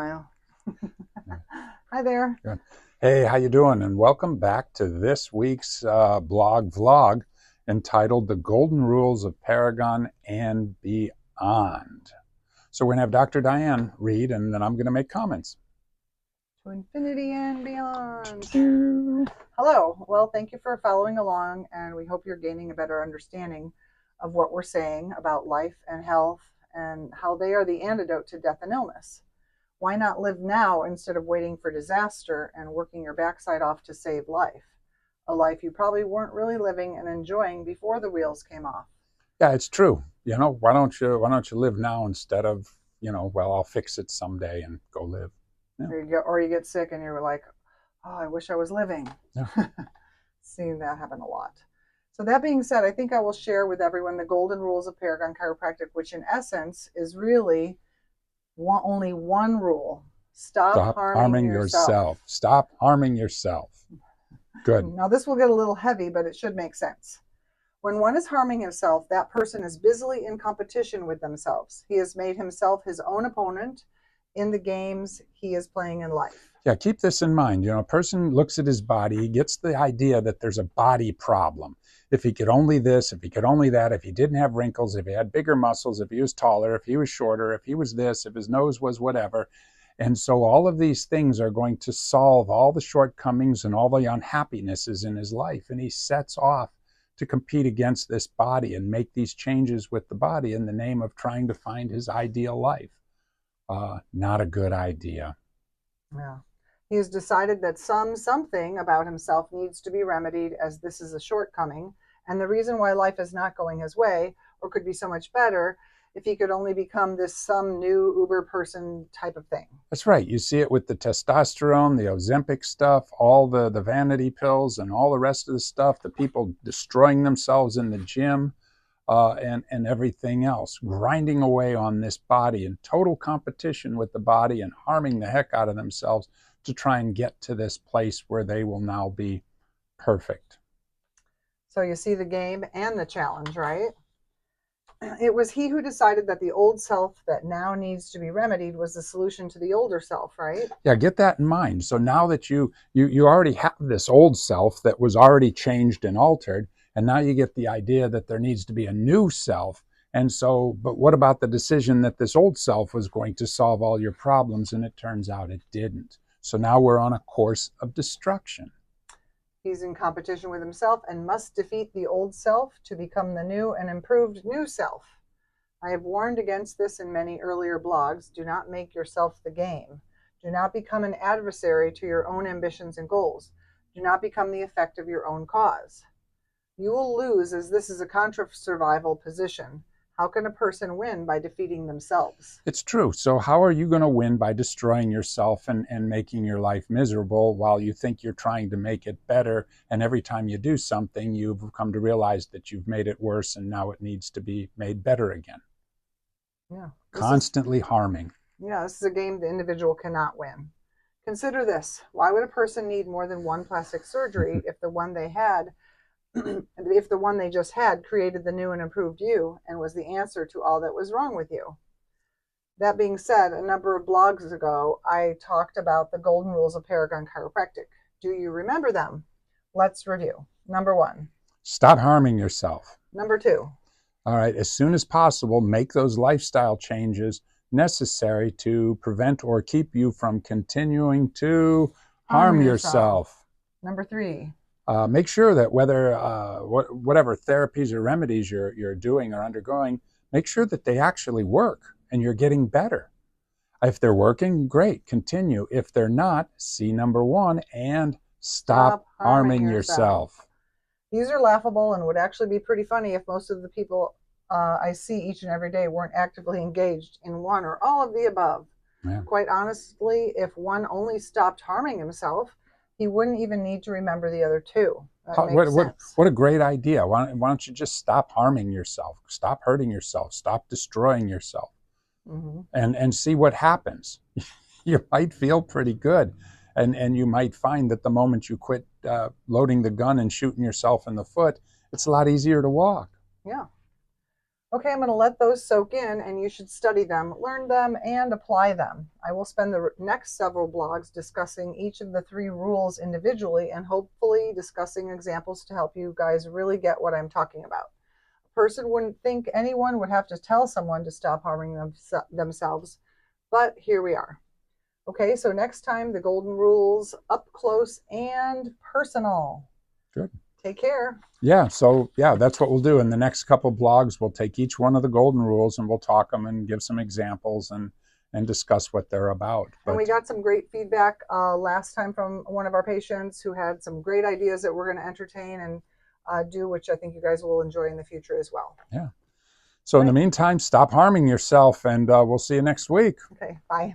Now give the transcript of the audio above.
Hi there. Good. Hey, how you doing? And welcome back to this week's blog vlog entitled "The Golden Rules of Paragon and Beyond." So we're gonna have Dr. Diane read, and then I'm gonna make comments. To infinity and beyond. Choo. Hello. Well, thank you for following along, and we hope you're gaining a better understanding of what we're saying about life and health and how they are the antidote to death and illness. Why not live now instead of waiting for disaster and working your backside off to save life? A life you probably weren't really living and enjoying before the wheels came off. Yeah, it's true. Why don't you live now instead of, well, I'll fix it someday and go live. Yeah. Or you get sick and you're like, oh, I wish I was living. Yeah. Seen that happen a lot. So that being said, I think I will share with everyone the golden rules of Paragon Chiropractic, which in essence is really only one rule. Stop harming yourself. Stop harming yourself. Good. Now this will get a little heavy, but it should make sense. When one is harming himself, that person is busily in competition with themselves. He has made himself his own opponent in the games he is playing in life. Yeah, keep this in mind. A person looks at his body, he gets the idea that there's a body problem. If he could only this, if he could only that, if he didn't have wrinkles, if he had bigger muscles, if he was taller, if he was shorter, if he was this, if his nose was whatever. And so all of these things are going to solve all the shortcomings and all the unhappinesses in his life. And he sets off to compete against this body and make these changes with the body in the name of trying to find his ideal life. Not a good idea. Yeah. He has decided that something about himself needs to be remedied, as this is a shortcoming, and the reason why life is not going his way, or could be so much better, if he could only become this some new uber person type of thing. That's right. You see it with the testosterone, the Ozempic stuff, all the vanity pills, and all the rest of the stuff, the people destroying themselves in the gym, and everything else, grinding away on this body in total competition with the body and harming the heck out of themselves to try and get to this place where they will now be perfect. So you see the game and the challenge, right? It was he who decided that the old self that now needs to be remedied was the solution to the older self, right? Yeah, get that in mind. So now that you already have this old self that was already changed and altered, and now you get the idea that there needs to be a new self. And so, but what about the decision that this old self was going to solve all your problems? And it turns out it didn't. So now we're on a course of destruction. He's in competition with himself and must defeat the old self to become the new and improved new self. I have warned against this in many earlier blogs. Do not make yourself the game. Do not become an adversary to your own ambitions and goals. Do not become the effect of your own cause. You will lose, as this is a contra-survival position. How can a person win by defeating themselves? It's true. So how are you going to win by destroying yourself and making your life miserable while you think you're trying to make it better? And every time you do something, you've come to realize that you've made it worse and now it needs to be made better again. Yeah. Constantly harming. Yeah, this is a game the individual cannot win. Consider this. Why would a person need more than one plastic surgery if the one they just had created the new and improved you and was the answer to all that was wrong with you? That being said, a number of blogs ago, I talked about the golden rules of Paragon Chiropractic. Do you remember them? Let's review. Number 1. Stop harming yourself. Number 2. All right, as soon as possible, make those lifestyle changes necessary to prevent or keep you from continuing to harm yourself. Number 3. Make sure that whatever therapies or remedies you're doing or undergoing, make sure that they actually work and you're getting better. If they're working, great, continue. If they're not, see number 1 and stop harming yourself. These are laughable and would actually be pretty funny if most of the people I see each and every day weren't actively engaged in one or all of the above. Yeah. Quite honestly, if one only stopped harming himself, he wouldn't even need to remember the other two. What a great idea. Why don't you just stop harming yourself? Stop hurting yourself. Stop destroying yourself. Mm-hmm. And see what happens. You might feel pretty good. And you might find that the moment you quit loading the gun and shooting yourself in the foot, it's a lot easier to walk. Yeah. Okay, I'm going to let those soak in, and you should study them, learn them, and apply them. I will spend the next several blogs discussing each of the 3 rules individually and hopefully discussing examples to help you guys really get what I'm talking about. A person wouldn't think anyone would have to tell someone to stop harming themselves, but here we are. Okay, so next time, the golden rules up close and personal. Good. Take care. Yeah, so yeah, that's what we'll do. In the next couple blogs, we'll take each one of the golden rules and we'll talk them and give some examples and discuss what they're about. And we But got some great feedback last time from one of our patients who had some great ideas that we're going to entertain and do, which I think you guys will enjoy in the future as well. yeah. So in the meantime, stop harming yourself, and we'll see you next week. Okay, bye.